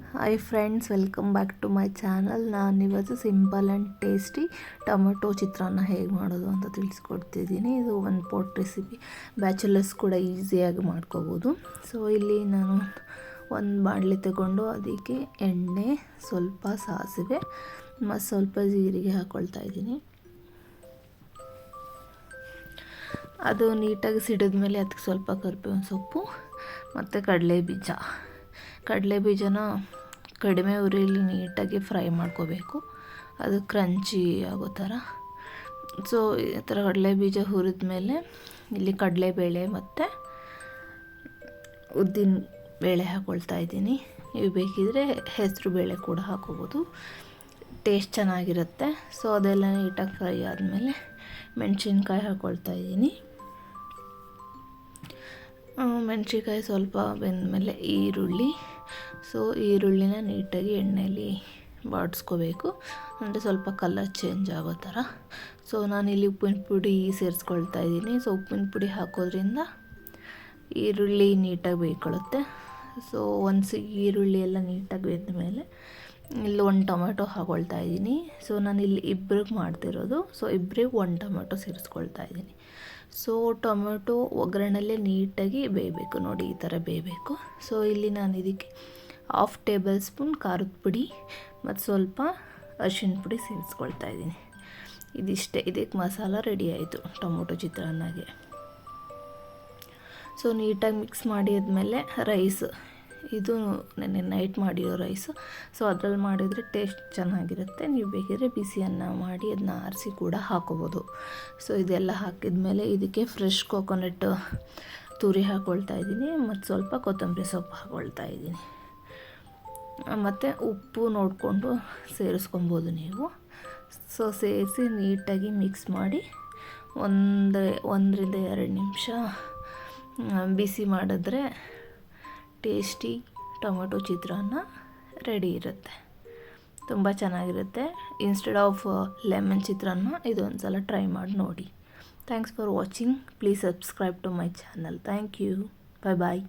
Hi friends, welcome back to my channel. ನಾನಿವತ್ತು simple and tasty tomato chitranna ಹೇಗೆ ಮಾಡೋದು ಅಂತ ತಿಳಿಸ್ಕೊಡ್ತಿದ್ದೀನಿ. ಇದು ಒಂದು ಪಾಟ್ ರೆಸಿಪಿ, ಬ್ಯಾಚುಲರ್ಸ್ ಕೂಡ ಈಸಿಯಾಗಿ ಮಾಡ್ಕೋಬೋದು. ಸೊ ಇಲ್ಲಿ ನಾನು ಒಂದು ಬಾಣಲೆ ತಗೊಂಡು ಅದಕ್ಕೆ ಎಣ್ಣೆ, ಸ್ವಲ್ಪ ಸಾಸಿವೆ ಮತ್ತು ಸ್ವಲ್ಪ ಜೀರಿಗೆ ಹಾಕ್ಕೊಳ್ತಾ ಇದ್ದೀನಿ. ಅದು ನೀಟಾಗಿ ಸಿಡಿದ ಮೇಲೆ ಅದಕ್ಕೆ ಸ್ವಲ್ಪ ಕರಿಬೇವಿನ ಸೊಪ್ಪು ಮತ್ತು ಕಡಲೆ ಬೀಜನ ಕಡಿಮೆ ಉರಿಯಲ್ಲಿ ನೀಟಾಗಿ ಫ್ರೈ ಮಾಡ್ಕೋಬೇಕು, ಅದು ಕ್ರಂಚಿ ಆಗೋ ಥರ. ಸೊ ಈ ಥರ ಕಡಲೆ ಬೀಜ ಹುರಿದ ಮೇಲೆ ಇಲ್ಲಿ ಕಡಲೆಬೇಳೆ ಮತ್ತು ಉದ್ದಿನ ಬೇಳೆ ಹಾಕ್ಕೊಳ್ತಾ ಇದ್ದೀನಿ. ನೀವು ಬೇಕಿದ್ರೆ ಹೆಸರು ಬೇಳೆ ಕೂಡ ಹಾಕೋಬೋದು, ಟೇಸ್ಟ್ ಚೆನ್ನಾಗಿರುತ್ತೆ. ಸೊ ಅದೆಲ್ಲ ನೀಟಾಗಿ ಫ್ರೈ ಆದಮೇಲೆ ಮೆಣಸಿನ್ಕಾಯಿ ಹಾಕ್ಕೊಳ್ತಾ ಇದ್ದೀನಿ. ಮೆಣಸಿನ್ಕಾಯಿ ಸ್ವಲ್ಪ ಬೆಂದಮೇಲೆ ಈರುಳ್ಳಿನ ನೀಟಾಗಿ ಎಣ್ಣೆಯಲ್ಲಿ ಬಾಡಿಸ್ಕೋಬೇಕು, ಅಂದರೆ ಸ್ವಲ್ಪ ಕಲರ್ ಚೇಂಜ್ ಆಗೋ ಥರ. ಸೊ ನಾನಿಲ್ಲಿ ಉಪ್ಪಿನ ಪುಡಿ ಸೇರಿಸ್ಕೊಳ್ತಾ ಇದ್ದೀನಿ. ಸೊ ಉಪ್ಪಿನ ಪುಡಿ ಹಾಕೋದ್ರಿಂದ ಈರುಳ್ಳಿ ನೀಟಾಗಿ ಬೇಯ್ಕೊಳ್ಳುತ್ತೆ. ಸೊ ಈರುಳ್ಳಿ ಎಲ್ಲ ನೀಟಾಗಿ ಬೆಂದ ಮೇಲೆ ಇಲ್ಲಿ ಒಂದು ಟೊಮೆಟೊ ಹಾಕ್ಕೊಳ್ತಾ ಇದ್ದೀನಿ. ಸೊ ನಾನಿಲ್ಲಿ ಇಬ್ಬರಿಗೆ ಮಾಡ್ತಿರೋದು, ಸೊ ಇಬ್ಬರಿಗೆ ಒಂದು ಟೊಮೆಟೊ ಸೇರಿಸ್ಕೊಳ್ತಾ ಇದ್ದೀನಿ. ಸೊ ಟೊಮೆಟೊ ಒಗ್ಗರಣೆಲ್ಲೇ ನೀಟಾಗಿ ಬೇಯಬೇಕು, ನೋಡಿ ಈ ಥರ ಬೇಯಬೇಕು. ಸೊ ಇಲ್ಲಿ ನಾನು ಇದಕ್ಕೆ 1/2 ಟೇಬಲ್ ಸ್ಪೂನ್ ಖಾರದ ಪುಡಿ ಮತ್ತು ಸ್ವಲ್ಪ ಅರಿಶಿಣ ಪುಡಿ ಸೇರಿಸ್ಕೊಳ್ತಾ ಇದ್ದೀನಿ. ಇದಿಷ್ಟೇ, ಇದಕ್ಕೆ ಮಸಾಲ ರೆಡಿ ಆಯಿತು ಟೊಮೊಟೊ ಚಿತ್ರಾನ್ನಗೆ. ಸೊ ನೀಟಾಗಿ ಮಿಕ್ಸ್ ಮಾಡಿದ್ಮೇಲೆ ರೈಸ್, ಇದು ನೆನ್ನೆ ನೈಟ್ ಮಾಡಿರೋ ರೈಸು. ಸೊ ಅದ್ರಲ್ಲಿ ಮಾಡಿದರೆ ಟೇಸ್ಟ್ ಚೆನ್ನಾಗಿರುತ್ತೆ. ನೀವು ಬೇಕಿದ್ರೆ ಬಿಸಿ ಅನ್ನ ಮಾಡಿ ಅದನ್ನ ಆರಿಸಿ ಕೂಡ ಹಾಕೋಬೋದು. ಸೊ ಇದೆಲ್ಲ ಹಾಕಿದ್ಮೇಲೆ ಇದಕ್ಕೆ ಫ್ರೆಶ್ ಕೋಕೋನಟ್ ತುರಿ ಹಾಕ್ಕೊಳ್ತಾ ಇದ್ದೀನಿ ಮತ್ತು ಸ್ವಲ್ಪ ಕೊತ್ತಂಬರಿ ಸೊಪ್ಪು ಹಾಕ್ಕೊಳ್ತಾ ಇದ್ದೀನಿ. ಮತ್ತು ಉಪ್ಪು ನೋಡಿಕೊಂಡು ಸೇರಿಸ್ಕೊಬೋದು ನೀವು. ಸೊ ಸೇರಿಸಿ ನೀಟಾಗಿ ಮಿಕ್ಸ್ ಮಾಡಿ 1 ರಿಂದ 2 ನಿಮಿಷ ಬಿಸಿ ಮಾಡಿದ್ರೆ ಟೇಸ್ಟಿ ಟೊಮೆಟೊ ಚಿತ್ರಾನ್ನ ರೆಡಿ ಇರುತ್ತೆ. ತುಂಬ ಚೆನ್ನಾಗಿರುತ್ತೆ. ಇನ್ಸ್ಟೆಡ್ ಆಫ್ ಲೆಮನ್ ಚಿತ್ರಾನ್ನ ಇದೊಂದು ಸಲ ಟ್ರೈ ಮಾಡಿ ನೋಡಿ. Thanks for watching. Please subscribe to my channel. Thank you. Bye.